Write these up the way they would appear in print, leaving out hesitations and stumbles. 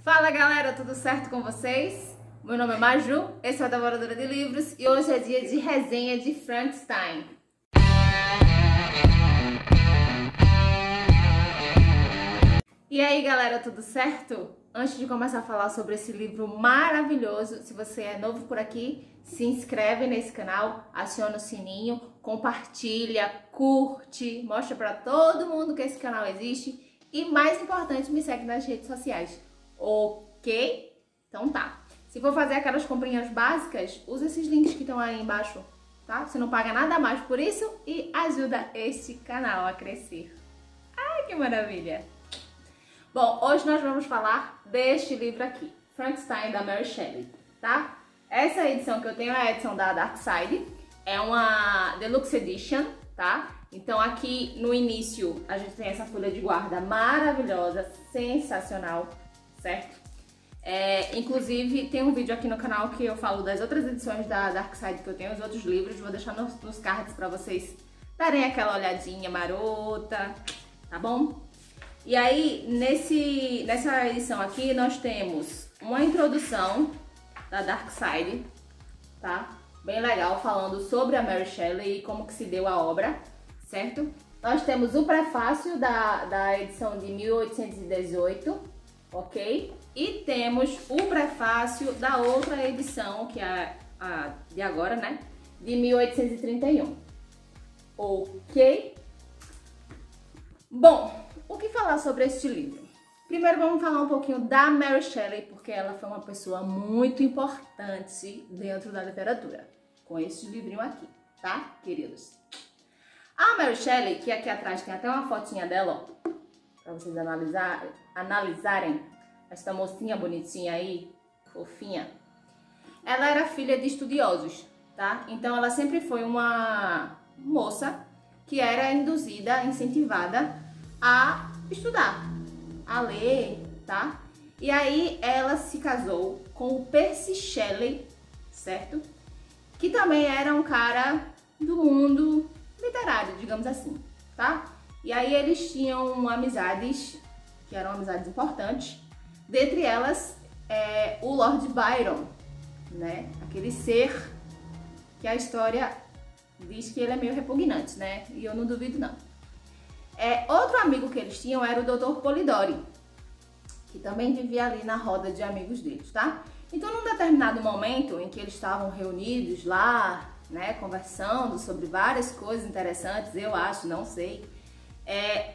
Fala galera, tudo certo com vocês? Meu nome é Maju, esse é o Devoradora de Livros e hoje é dia de resenha de Frankenstein. E aí galera, tudo certo? Antes de começar a falar sobre esse livro maravilhoso, se você é novo por aqui, se inscreve nesse canal, aciona o sininho, compartilha, curte, mostra pra todo mundo que esse canal existe e mais importante, me segue nas redes sociais. Ok? Então tá. Se for fazer aquelas comprinhas básicas, usa esses links que estão aí embaixo, tá? Você não paga nada mais por isso e ajuda este canal a crescer. Ai, que maravilha! Bom, hoje nós vamos falar deste livro aqui, Frankenstein, da Mary Shelley, tá? Essa edição que eu tenho é a edição da Dark Side, é uma Deluxe Edition, tá? Então aqui no início a gente tem essa folha de guarda maravilhosa, sensacional, certo? Inclusive tem um vídeo aqui no canal que eu falo das outras edições da Dark Side que eu tenho, os outros livros, vou deixar nos cards pra vocês darem aquela olhadinha marota, tá bom? E aí nessa edição aqui nós temos uma introdução da Dark Side, tá? Bem legal, falando sobre a Mary Shelley e como que se deu a obra, certo? Nós temos o prefácio da edição de 1818, ok? E temos o prefácio da outra edição, que é a de agora, né? De 1831, ok? Bom, o que falar sobre este livro? Primeiro vamos falar um pouquinho da Mary Shelley, porque ela foi uma pessoa muito importante dentro da literatura, com este livrinho aqui, tá, queridos? A Mary Shelley, que aqui atrás tem até uma fotinha dela, ó, pra vocês analisarem esta mocinha bonitinha aí, fofinha. Ela era filha de estudiosos, tá? Então ela sempre foi uma moça que era induzida, incentivada a estudar, a ler, tá? E aí ela se casou com o Percy Shelley, certo? Que também era um cara do mundo literário, digamos assim, tá? E aí eles tinham amizades, que eram amizades importantes, dentre elas o Lord Byron, né? Aquele ser que a história diz que ele é meio repugnante, né? E eu não duvido não. Outro amigo que eles tinham era o Dr. Polidori, que também vivia ali na roda de amigos deles, tá? Então, num determinado momento em que eles estavam reunidos lá, né, conversando sobre várias coisas interessantes, eu acho, não sei,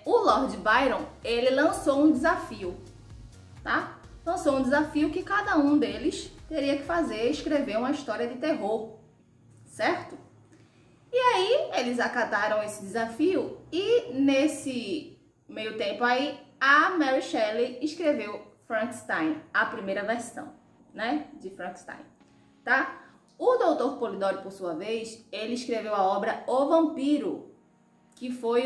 o Lord Byron, ele lançou um desafio, tá? Lançou um desafio que cada um deles teria que fazer, escrever uma história de terror, certo? E aí, eles acataram esse desafio e nesse meio tempo aí, a Mary Shelley escreveu Frankenstein, a primeira versão, né, de Frankenstein, tá? O Dr. Polidori, por sua vez, ele escreveu a obra O Vampiro, que foi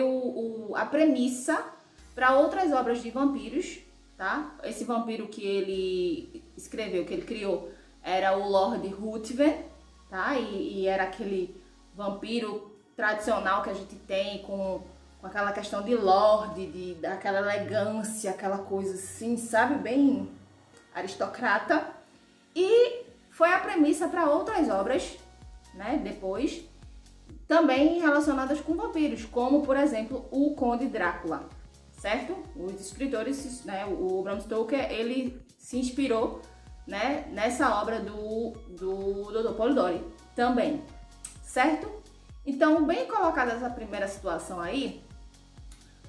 a premissa para outras obras de vampiros, tá? Esse vampiro que ele escreveu, que ele criou, era o Lord Ruthven, tá? E era aquele vampiro tradicional que a gente tem com aquela questão de lorde, daquela elegância, aquela coisa assim, sabe? Bem aristocrata. E foi a premissa para outras obras, né? Depois, também relacionadas com vampiros, como, por exemplo, o Conde Drácula, certo? Os escritores, né? O Bram Stoker, ele se inspirou, né? Nessa obra do Dr. Polidori também, certo? Então, bem colocada essa primeira situação aí,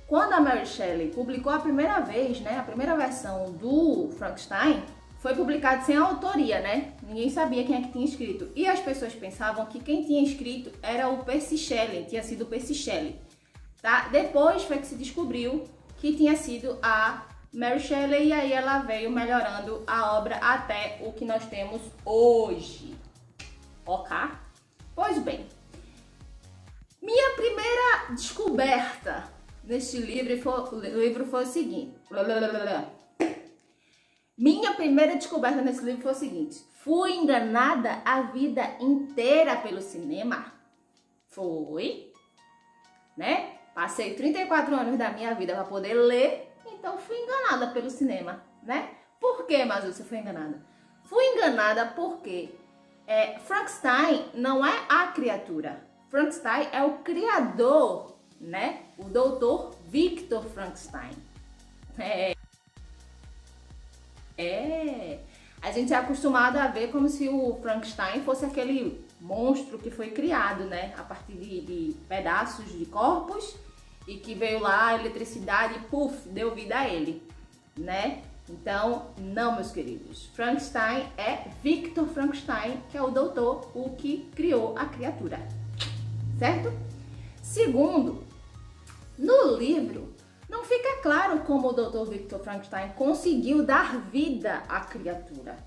quando a Mary Shelley publicou a primeira vez, né, a primeira versão do Frankenstein, foi publicado sem autoria, né? Ninguém sabia quem é que tinha escrito. E as pessoas pensavam que quem tinha escrito era o Percy Shelley, tinha sido o Percy Shelley, tá? Depois foi que se descobriu que tinha sido a Mary Shelley e aí ela veio melhorando a obra até o que nós temos hoje, ok? Pois bem, minha primeira descoberta neste livro foi o seguinte. Minha primeira descoberta nesse livro foi o seguinte. Fui enganada a vida inteira pelo cinema? Foi, né? Passei 34 anos da minha vida para poder ler, então fui enganada pelo cinema, né? Por Por que, Mazu, você foi enganada? Fui enganada porque Frankenstein não é a criatura. Frankenstein é o criador, né? O doutor Victor Frankenstein. A gente é acostumado a ver como se o Frankenstein fosse aquele monstro que foi criado, né? A partir de pedaços de corpos e que veio lá a eletricidade e puf, deu vida a ele, né? Então, não, meus queridos. Frankenstein é Victor Frankenstein, que é o doutor, o que criou a criatura, certo? Segundo, no livro não fica claro como o Dr. Victor Frankenstein conseguiu dar vida à criatura,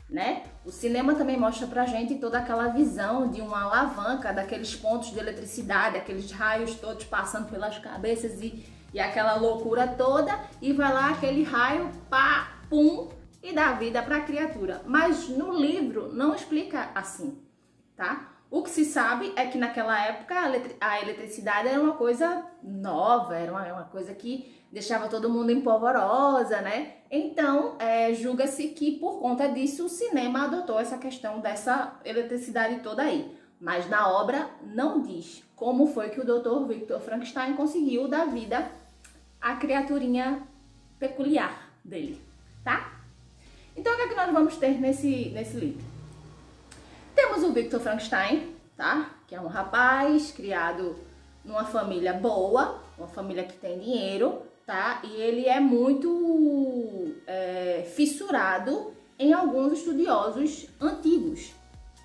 né? O cinema também mostra pra gente toda aquela visão de uma alavanca, daqueles pontos de eletricidade, aqueles raios todos passando pelas cabeças e aquela loucura toda, e vai lá aquele raio, pá, pum, e dá vida para a criatura. Mas no livro não explica assim, tá? O que se sabe é que naquela época a eletricidade era uma coisa nova, era uma coisa que deixava todo mundo em polvorosa, né? Então, julga-se que por conta disso o cinema adotou essa questão dessa eletricidade toda aí. Mas na obra não diz como foi que o Dr. Victor Frankenstein conseguiu dar vida à criaturinha peculiar dele, tá? Então, o que é que nós vamos ter nesse livro? Temos o Victor Frankenstein, tá? Que é um rapaz criado numa família boa, uma família que tem dinheiro, tá? E ele é muito fissurado em alguns estudiosos antigos.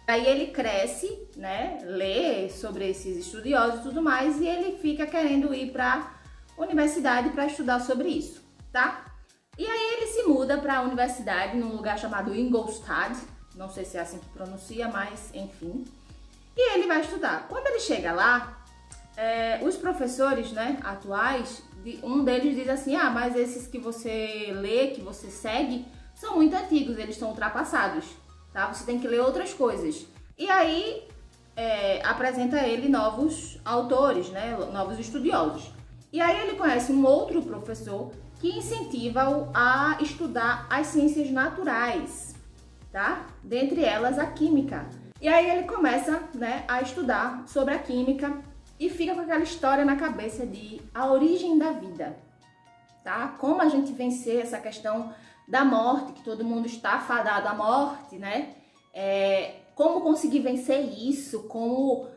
Aí ele cresce, né? Lê sobre esses estudiosos e tudo mais, e ele fica querendo ir para universidade para estudar sobre isso, tá? E aí ele se muda para a universidade num lugar chamado Ingolstadt. Não sei se é assim que pronuncia, mas enfim. E ele vai estudar. Quando ele chega lá, os professores, né, atuais, um deles diz assim: ah, mas esses que você lê, que você segue, são muito antigos, eles estão ultrapassados, tá? Você tem que ler outras coisas. E aí apresenta a ele novos autores, né, novos estudiosos. E aí ele conhece um outro professor que incentiva-o a estudar as ciências naturais, tá? Dentre elas a química. E aí ele começa, né, a estudar sobre a química e fica com aquela história na cabeça de a origem da vida, tá? Como a gente vencer essa questão da morte, que todo mundo está fadado à morte, né? Como conseguir vencer isso, como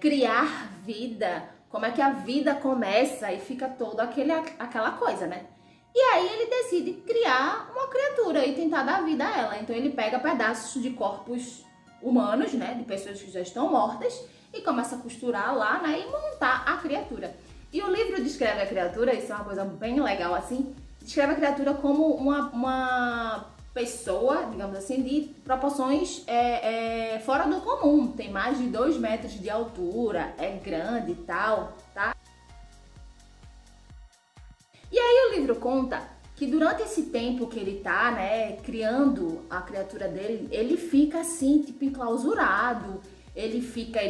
criar vida, como é que a vida começa e fica toda aquela coisa, né? E aí ele decide criar uma criatura e tentar dar vida a ela. Então ele pega pedaços de corpos humanos, né, de pessoas que já estão mortas, e começa a costurar lá, né, e montar a criatura. E o livro descreve a criatura, isso é uma coisa bem legal assim, descreve a criatura como uma pessoa, digamos assim, de proporções fora do comum. Tem mais de 2 metros de altura, é grande e tal, tá? E aí o livro conta que durante esse tempo que ele tá, né, criando a criatura dele, ele fica assim, tipo, enclausurado, ele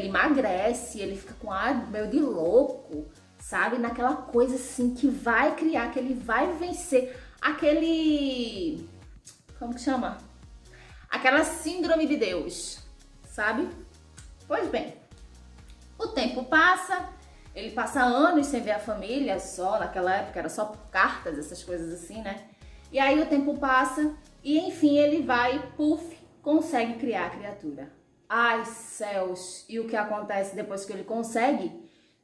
emagrece, ele fica com ar meio de louco, sabe? Naquela coisa assim que vai criar, que ele vai vencer aquele... como que chama? Aquela síndrome de Deus, sabe? Pois bem, o tempo passa, ele passa anos sem ver a família, só naquela época era só cartas, essas coisas assim, né? E aí o tempo passa e enfim ele vai, puf, consegue criar a criatura. Ai, céus! E o que acontece depois que ele consegue?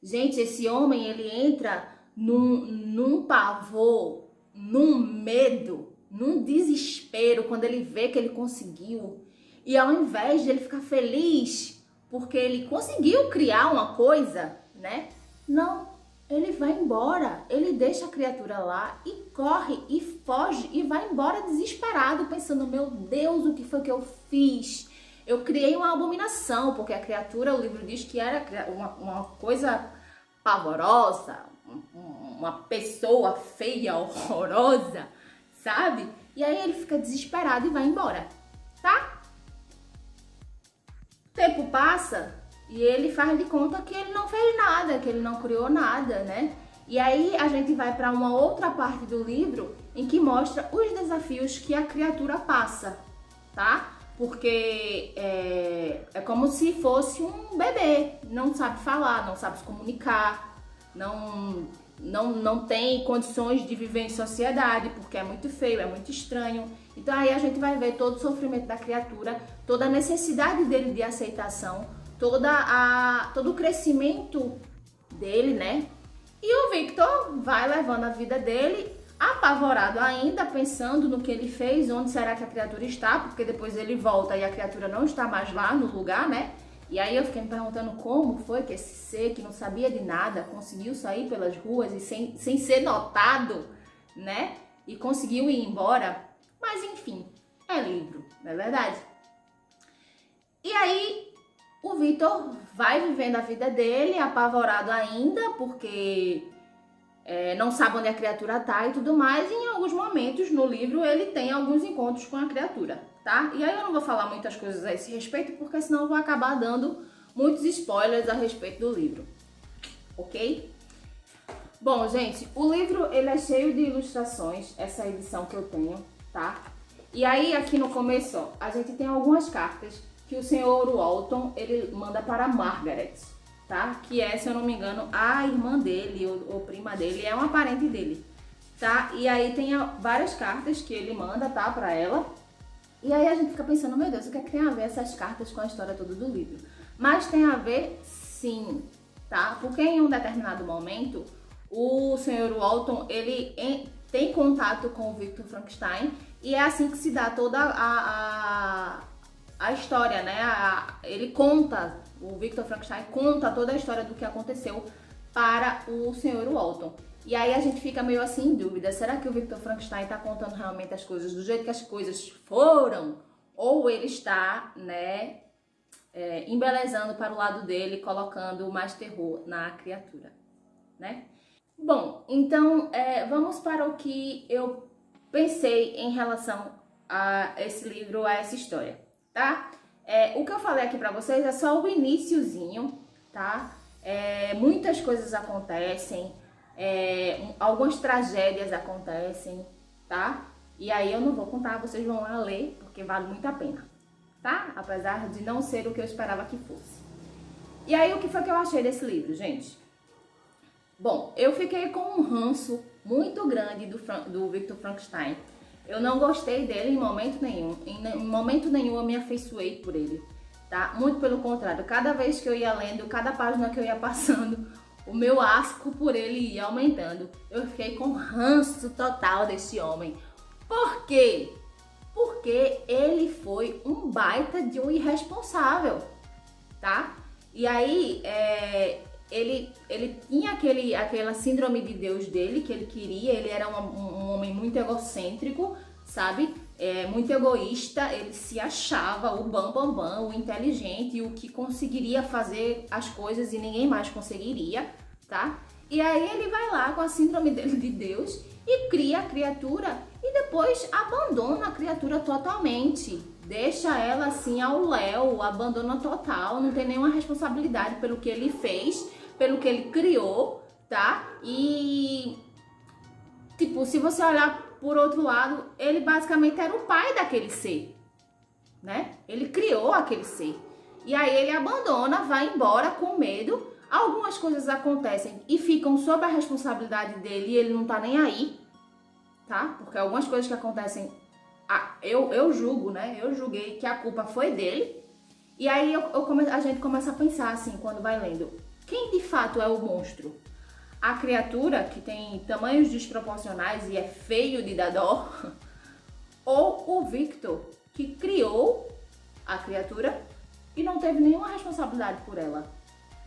Gente, esse homem, ele entra num pavor, num medo, num desespero quando ele vê que ele conseguiu. E ao invés de ele ficar feliz porque ele conseguiu criar uma coisa, né? Não, ele vai embora, ele deixa a criatura lá e corre e foge e vai embora desesperado, pensando: meu Deus, o que foi que eu fiz? Eu criei uma abominação, porque a criatura, o livro diz que era uma coisa pavorosa, uma pessoa feia, horrorosa, sabe? E aí ele fica desesperado e vai embora, tá? O tempo passa e ele faz de conta que ele não fez nada, que ele não criou nada, né? E aí a gente vai para uma outra parte do livro em que mostra os desafios que a criatura passa, tá? Porque é como se fosse um bebê, não sabe falar, não sabe se comunicar, não tem condições de viver em sociedade, porque é muito feio, é muito estranho. Então aí a gente vai ver todo o sofrimento da criatura, toda a necessidade dele de aceitação, todo o crescimento dele, né? E o Victor vai levando a vida dele, apavorado ainda, pensando no que ele fez, onde será que a criatura está, porque depois ele volta e a criatura não está mais lá no lugar, né? E aí eu fiquei me perguntando como foi que esse ser que não sabia de nada conseguiu sair pelas ruas e sem ser notado, né? E conseguiu ir embora. Mas enfim, é livro, não é verdade? E aí o Victor vai vivendo a vida dele, apavorado ainda, porque não sabe onde a criatura tá e tudo mais. E em alguns momentos no livro ele tem alguns encontros com a criatura, tá? E aí eu não vou falar muitas coisas a esse respeito, porque senão eu vou acabar dando muitos spoilers a respeito do livro, ok? Bom, gente, o livro ele é cheio de ilustrações, essa edição que eu tenho, tá? E aí aqui no começo, ó, a gente tem algumas cartas que o senhor Walton ele manda para Margaret, tá? Que é, se eu não me engano, a irmã dele ou prima dele, é uma parente dele, tá? E aí tem várias cartas que ele manda, tá, para ela. E aí a gente fica pensando, meu Deus, o que é que tem a ver essas cartas com a história toda do livro? Mas tem a ver, sim, tá? Porque em um determinado momento, o senhor Walton, ele tem contato com o Victor Frankenstein e é assim que se dá toda a história, né? Ele conta, o Victor Frankenstein conta toda a história do que aconteceu para o senhor Walton. E aí a gente fica meio assim em dúvida, será que o Victor Frankenstein está contando realmente as coisas do jeito que as coisas foram? Ou ele está, né, embelezando para o lado dele, colocando mais terror na criatura, né? Bom, então vamos para o que eu pensei em relação a esse livro, a essa história, tá? O que eu falei aqui pra vocês é só o iniciozinho, tá? Muitas coisas acontecem, algumas tragédias acontecem, tá? E aí eu não vou contar, vocês vão lá ler, porque vale muito a pena, tá? Apesar de não ser o que eu esperava que fosse. E aí o que foi que eu achei desse livro, gente? Bom, eu fiquei com um ranço muito grande do Victor Frankenstein. Eu não gostei dele em momento nenhum. Em momento nenhum eu me afeiçoei por ele, tá? Muito pelo contrário. Cada vez que eu ia lendo, cada página que eu ia passando, o meu asco por ele ia aumentando. Eu fiquei com ranço total desse homem. Por quê? Porque ele foi um baita de um irresponsável, tá? E aí, ele tinha aquela síndrome de Deus dele, que ele queria, ele era um homem muito egocêntrico, sabe? Muito egoísta, ele se achava o bam, o inteligente, o que conseguiria fazer as coisas e ninguém mais conseguiria, tá? E aí ele vai lá com a síndrome dele de Deus e cria a criatura e depois abandona a criatura totalmente. Deixa ela assim ao léu, abandona total, não tem nenhuma responsabilidade pelo que ele fez, pelo que ele criou, tá? E, tipo, se você olhar por outro lado, ele basicamente era o pai daquele ser, né? Ele criou aquele ser. E aí ele abandona, vai embora com medo. Algumas coisas acontecem e ficam sob a responsabilidade dele e ele não tá nem aí, tá? Porque algumas coisas que acontecem, eu julgo, né? Eu julguei que a culpa foi dele. E aí a gente começa a pensar assim, quando vai lendo, quem de fato é o monstro? A criatura que tem tamanhos desproporcionais e é feio de dar dó? Ou o Victor que criou a criatura e não teve nenhuma responsabilidade por ela?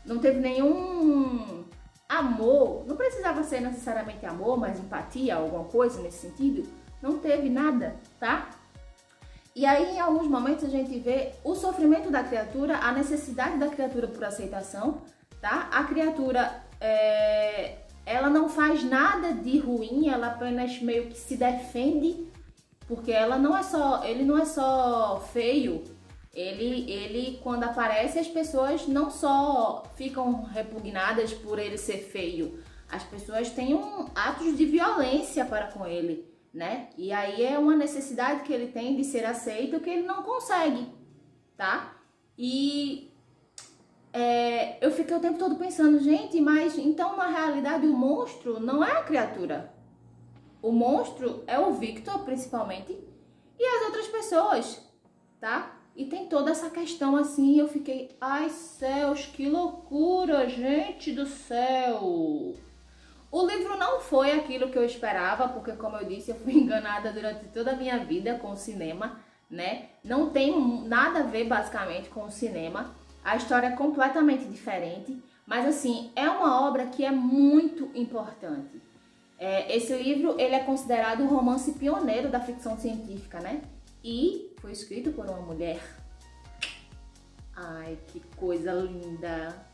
Não teve nenhum amor, não precisava ser necessariamente amor, mas empatia, alguma coisa nesse sentido. Não teve nada, tá? E aí, em alguns momentos, a gente vê o sofrimento da criatura, a necessidade da criatura por aceitação, tá? A criatura, ela não faz nada de ruim, ela apenas meio que se defende, porque ele não é só feio, ele quando aparece, as pessoas não só ficam repugnadas por ele ser feio, as pessoas têm atos de violência para com ele, né? E aí é uma necessidade que ele tem de ser aceito que ele não consegue, tá? E eu fiquei o tempo todo pensando, gente, mas então na realidade o monstro não é a criatura. O monstro é o Victor, principalmente, e as outras pessoas, tá? E tem toda essa questão assim, eu fiquei, ai céus, que loucura, gente do céu! O livro não foi aquilo que eu esperava, porque como eu disse, eu fui enganada durante toda a minha vida com o cinema, né? Não tem nada a ver basicamente com o cinema, a história é completamente diferente, mas assim, é uma obra que é muito importante. Esse livro, ele é considerado um romance pioneiro da ficção científica, né? E foi escrito por uma mulher. Ai, que coisa linda,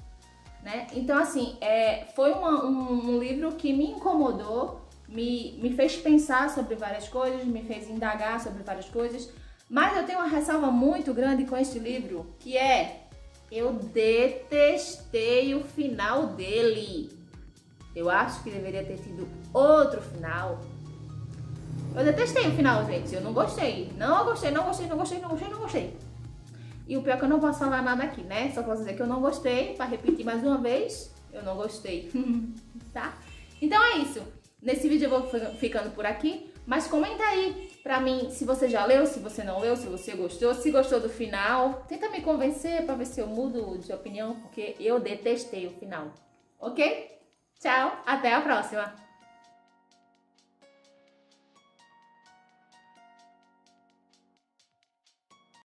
né? Então, assim, foi um livro que me incomodou, me fez pensar sobre várias coisas, me fez indagar sobre várias coisas, mas eu tenho uma ressalva muito grande com este livro, que eu detestei o final dele. Eu acho que deveria ter tido outro final. Eu detestei o final, gente. Eu não gostei. Não gostei. E o pior é que eu não posso falar nada aqui, né? Só posso dizer que eu não gostei. Para repetir mais uma vez, eu não gostei. Tá? Então é isso. Nesse vídeo eu vou ficando por aqui. Mas comenta aí pra mim se você já leu, se você não leu, se você gostou. Se gostou do final, tenta me convencer pra ver se eu mudo de opinião. Porque eu detestei o final. Ok? Tchau, até a próxima!